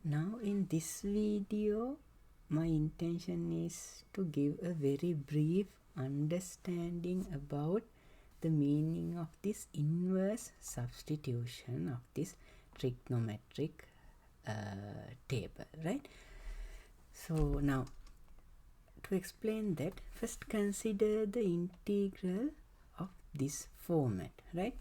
Now in this video, my intention is to give a very brief understanding about the meaning of this inverse substitution of this trigonometric table, right? So now to explain that, first consider the integral of this format, right?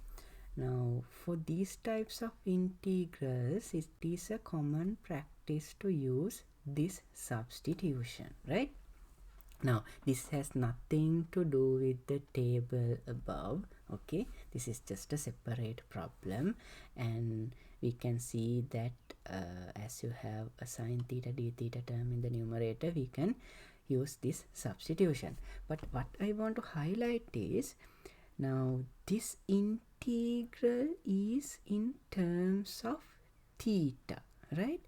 Now, for these types of integrals, it is a common practice to use this substitution, right? Now, this has nothing to do with the table above, okay? This is just a separate problem, and we can see that as you have a sine theta d theta term in the numerator, we can use this substitution. But what I want to highlight is, now this integral is in terms of theta, right?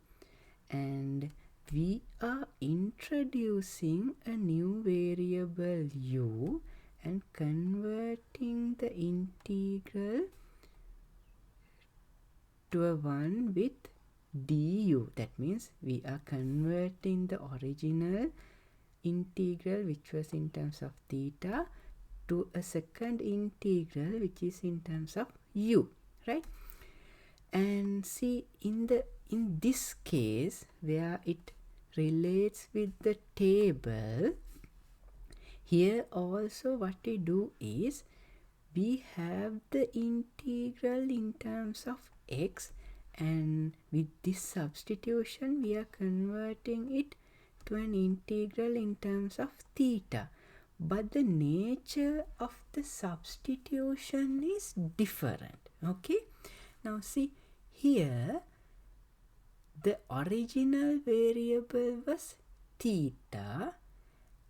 And we are introducing a new variable u and converting the integral to a one with du. That means we are converting the original integral, which was in terms of theta, to a second integral which is in terms of u, right? And see, in this case where it relates with the table, here also what we do is we have the integral in terms of x, and with this substitution we are converting it to an integral in terms of theta. But the nature of the substitution is different, okay? Now see, here the original variable was theta,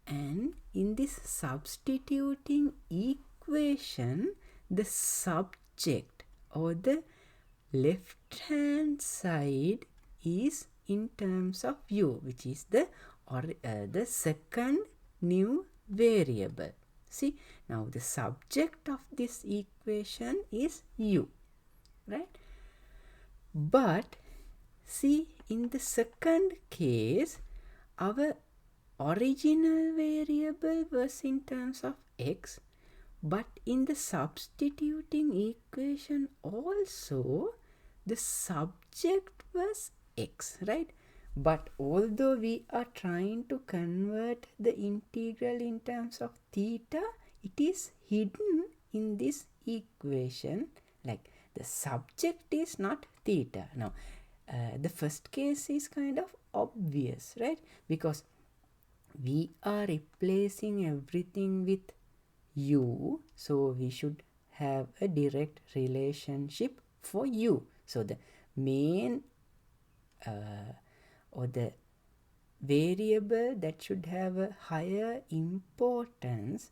and in this substituting equation, the subject or the left hand side is in terms of u, which is the second new variable. See, now the subject of this equation is u, right? But see, in the second case, our original variable was in terms of x, but in the substituting equation also the subject was x, right? But although we are trying to convert the integral in terms of theta, it is hidden in this equation, like the subject is not theta. Now, the first case is kind of obvious, right? Because we are replacing everything with u, so we should have a direct relationship for u. So the main or the variable that should have a higher importance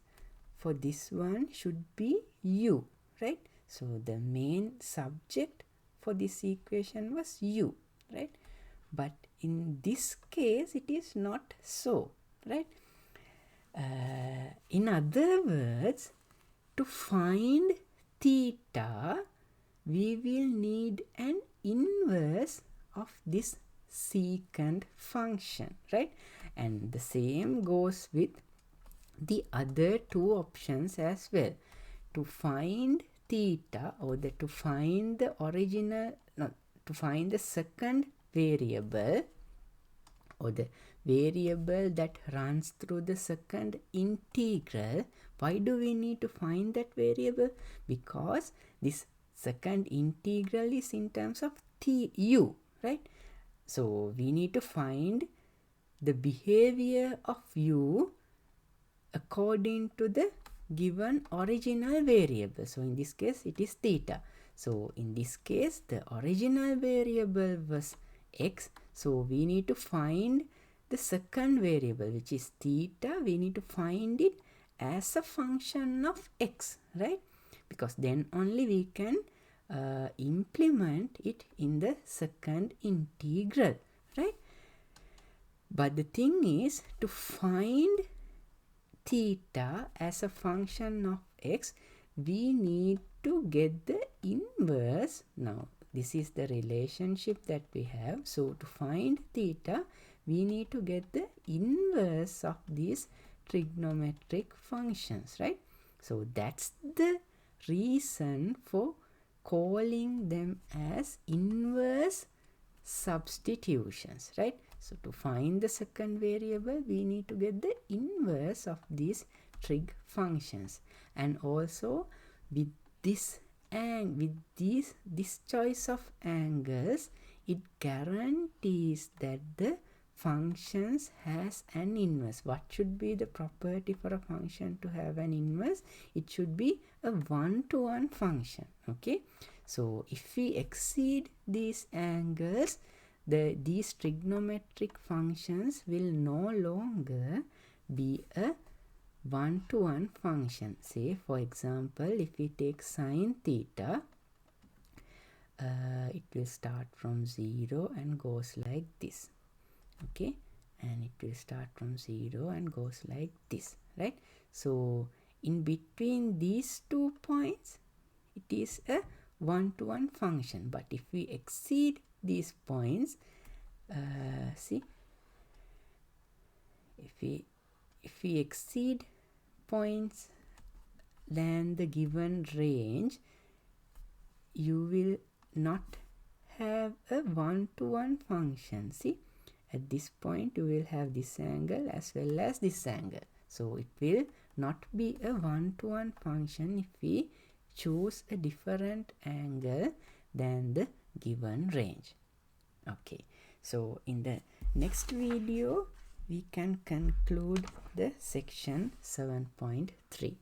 for this one should be u, right? So the main subject for this equation was u, right? But in this case it is not so, right? In other words, to find theta, we will need an inverse of this secant function, right? And the same goes with the other two options as well. To find theta, or to find the to find the second variable, or the variable that runs through the second integral, why do we need to find that variable? Because this second integral is in terms of u, right? So we need to find the behavior of u according to the given original variable. So in this case it is theta. So in this case the original variable was x, so we need to find the second variable, which is theta. We need to find it as a function of x, right? Because then only we can implement it in the second integral, right? But the thing is, to find theta as a function of x, we need to get the inverse. Now this is the relationship that we have. So to find theta, we need to get the inverse of these trigonometric functions, right? So that's the reason for calling them as inverse substitutions, right? So to find the second variable, we need to get the inverse of these trig functions. And also with this and with this choice of angles, it guarantees that the functions has an inverse. What should be the property for a function to have an inverse? It should be a one-to-one function. Okay, so if we exceed these angles, these trigonometric functions will no longer be a one-to-one function. Say for example, if we take sine theta, it will start from 0 and goes like this. Okay, and it will start from 0 and goes like this, right? So in between these 2 points, it is a one-to-one function. But if we exceed these points, see, if we exceed points than the given range, you will not have a one-to-one function. See, at this point you will have this angle as well as this angle. So it will not be a one-to-one function if we choose a different angle than the given range. Okay, so in the next video we can conclude the section 7.3.